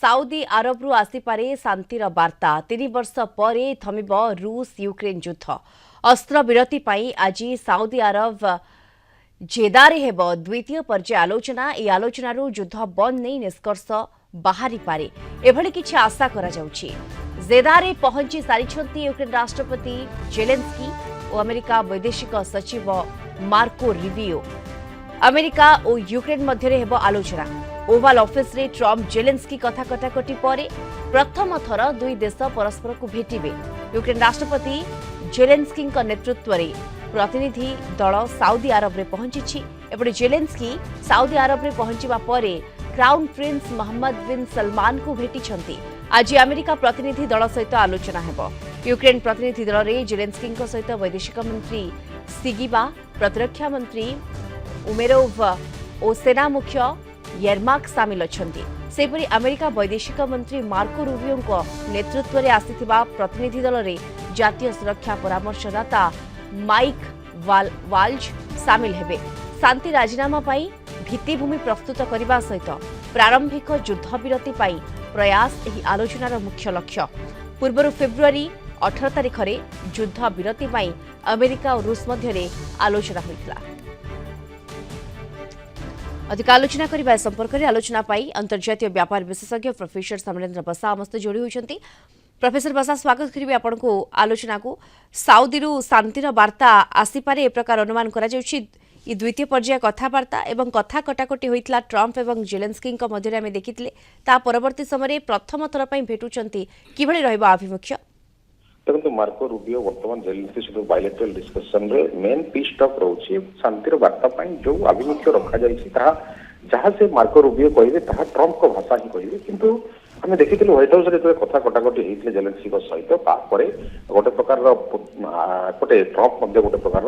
Saudi आरबरू आसीपारे शांतिर वार्ता 3 वर्ष पर थमिब रूस यूक्रेन युद्ध अस्त्र विरति पाई आज साउदी आरब जेदारे हेब द्वितीय पर्याय आलोचना ए आलोचनारू युद्ध बंद नहीं निष्कर्ष बाहरी पारे एभली किछि आशा करा जाउछि। जेदारे पहुंची सारिछंती यूक्रेन राष्ट्रपति जेलेंस्की और अमेरिका वैदेशिक सचिव मार्को रुबियो। अमेरिका और यूक्रेन मध्य हेब आलोचना। ओवाल ऑफिस रे ट्रम्प जेलेंस्की कथा कटाकटी पर प्रथम थर दुई देश परस्पर को भेटिबे। यूक्रेन राष्ट्रपति जेलेंस्की नेतृत्व में प्रतिनिधि दल साउदी आरब रे पहुंची। एपटे जेलेंस्की साउदी आरब रे पहुंचवा पर क्राउन प्रिंस मोहम्मद बिन सलमान को भेटिछंती। आज अमेरिका प्रतिनिधि दल सहित आलोचना हेब। यूक्रेन प्रतिनिधि दल रे जेलेंस्की सहित वैदेशिक मंत्री सिगिबा, प्रतिरक्षा मंत्री उमेरोव और सेना मुख्य येरमाक सामिल अछंती। सेपरि अमेरिका वैदेशिक मंत्री मार्को रुबियो नेतृत्व में आसीथिबा प्रतिनिधि दल रे जातीय सुरक्षा परामर्शदाता माइक वाल्ज सामिल हेबे। शांति राजीनामा पाई भित्तिभूमि प्रस्तुत करने सहित प्रारंभिक युद्ध विरति पाई प्रयास एही आलोचनार मुख्य लक्ष्य। पूर्व फेब्रुआरी 18 तारिख में युद्ध विरति पाई अमेरिका और रूस मध्य आलोचना होइतिला। अधिक आलोचना करने संपर्क में आलोचना पाई अंतर्जातीय व्यापार विशेषज्ञ प्रोफेसर समरेन्द्र बसा समस्त जोड़ी होती। प्रोफेसर बसा स्वागत करेंगे आपण को आलोचना को। साउदी शांतिर वार्ता आसीपारे ए प्रकार अनुमान करा जाउछि। ये द्वितीय पर्याय कथबार्ता एवं कथा कटाकटी होइतला ट्रम्प एवं जेलेंस्की मध्य आम देखिथिले। ता परवर्ती समय प्रथम थर पई भेटुचंती किभଳି रहइबो आभिमुख्य? देखो मार्को रुबियो वर्तमान जेलेंस्की सहित बायलेटराल डिस्कशन रे मेन पीस टॉक रहउछि शांतिर वार्ता पई जो आभिमुख्य रखा जाइछि ता जहां से मार्को रुबियो कहिबे ता ट्रम्प को भाषा ही कहिबे। किंतु आम देखिथिलु व्हाइट हाउस रे कथा कटाकटी होइतले जेलेंस्की सहित तापरे गोटे प्रकार एपटे ट्रम्प मध्य गोटे प्रकार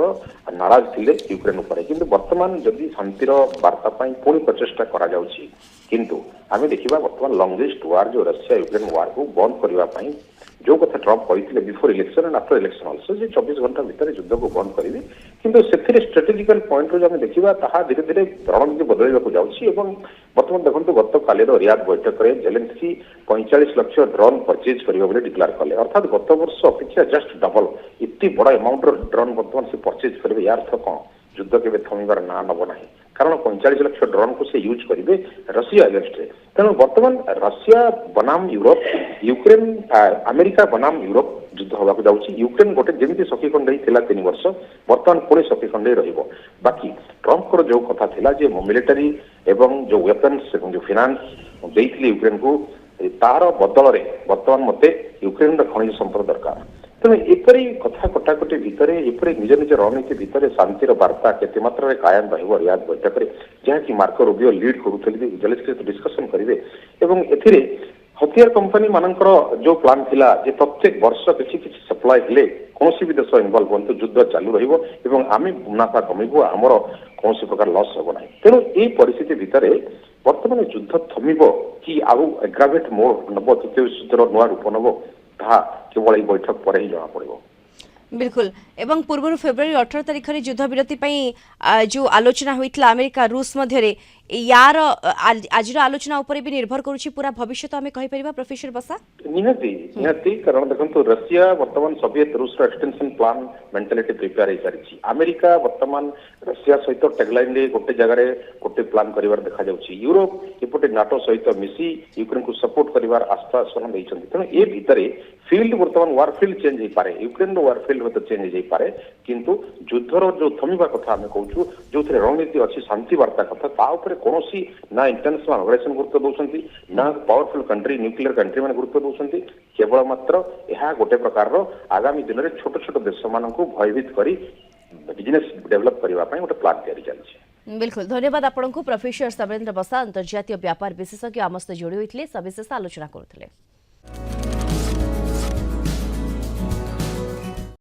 नाराज थिले यूक्रेन उपरे। किंतु वर्तमान जदि शांतिर वार्ता पई पुणी प्रचेष्टा करा जाउछि किंतु आम देखिबा वर्तमान लॉन्गेस्ट वार जो रशिया यूक्रेन वार को बंद करबा पई जो कथा ट्रम्प कहते before election and after election also 24 घंटा भितर युद्ध को बंद करेंगे। किंतु से स्ट्रेटेजिकल पॉइंट रू देखा ताहा धीरे धीरे रणनीति बदल जाऊँगी। बर्तमान देखो गत काली रियाद बैठक में जेलेंस्की 45 लाख ड्रोन परचेज करेंगे डिक्लेयर कले। अर्थात गत वर्ष अपेक्षा जस्ट डबल इतनी बड़ा अमाउंट ड्रोन बर्तमान से परचेज करेंगे। यार अर्थ कौन युद्ध के थमिबार ना नब ना कारण 45 लाख ड्रोन को से यूज करेंगे रशिया अगेंस्ट। तेणु बर्तमान रशिया बनाम यूरोप यूक्रेन अमेरिका बनाम यूरोप युद्ध होगा जाऊँगी। यूक्रेन गोटे जमी सखीखंड थिला 3 वर्ष बर्तमान पुणी सखीखंड रहिबो। बाकी ट्रम्प को जो कथा थिला जे मिलिटरी एवं जो वेपन्स एवं जो फाइनेंस देइथिले यूक्रेन को तार बदल रे बर्तमान मते यूक्रेन खनिज संपद दरकार। तेणु एपरी कथा कटाकटी भितर एपरी निज निज रणनीति भितर शांतिर वार्ता केते मात्रा कायम रहिबो रियाद बैठक में जहाँ कि मार्को रुबियो लीड करुथले जेलेंस्की सहित डिस्कशन करेंगे। एवं एथिरे हथियार कंपनी मानकर जो प्लान थिला जे प्रत्येक वर्ष किसी किसी सप्लाई हेले कौन भी देश इनवल्व हो युद्ध चालू रहिबो एवं आमे मुनाफा कमिबो आमर कौन प्रकार लॉस होबो नाही। तेणु ए परिस्थिति भितर वर्तमान युद्ध थमिबो कि आउ एग्रावेट मोड नबो तृतीय विश्वयुद्धर नुआ रूप नबो ताहा केवल बैठक पर ही जना पड़िबो। बिल्कुल। एवं पूर्व फेब्रुआरी 18 तारिख में युद्ध विरति जो आलोचना होइतला अमेरिका रूस मध्य यार आज आलोचना उपर भी निर्भर करुछि पूरा भविष्य तो आमे कहि परिबा प्रोफेसर बसा निहाती कारण देखो रशिया वर्तमान सोवियत रूस एक्सटेंशन प्लान मेंटालिटी प्रिपेयर होई अमेरिका वर्तमान रशिया सहित टैगलाइन रे गोटे जगह गोटे प्लान करिवार देखा जाउछि। यूरोप एपटे नाटो सहित मिसी यूक्रेन को सपोर्ट करिवार आश्वासन दैछन्ति। तेणु ए भितरे फील्ड वर्तमान वार फील्ड चेंज हो पारे यूक्रेन वार फील्ड में चेंज हो पारे। किंतु युद्धर जो थमिबा कथा आम कहूँ जो रणनीति अच्छी शांति वार्ता कथा ता कौन ना इंटरनेशनल ऑर्गेनाइजेशन गुरुत्व दौरान ना पावरफुल कंट्री न्यूक्लियर कंट्री मैंने गुरुत्व दौरान केवल मात्र यह गोटे प्रकार आगामी दिन में छोट छोट देश मान भयभीत कर बिजनेस डेवलप करने गोटे प्लान तैयारी चलती। बिल्कुल धन्यवाद आपको प्रोफेसर समरेन्द्र बसा अंतर्जातीय व्यापार विशेषज्ञ आम सहित जोड़ी होते सविशेष आलोचना करुले।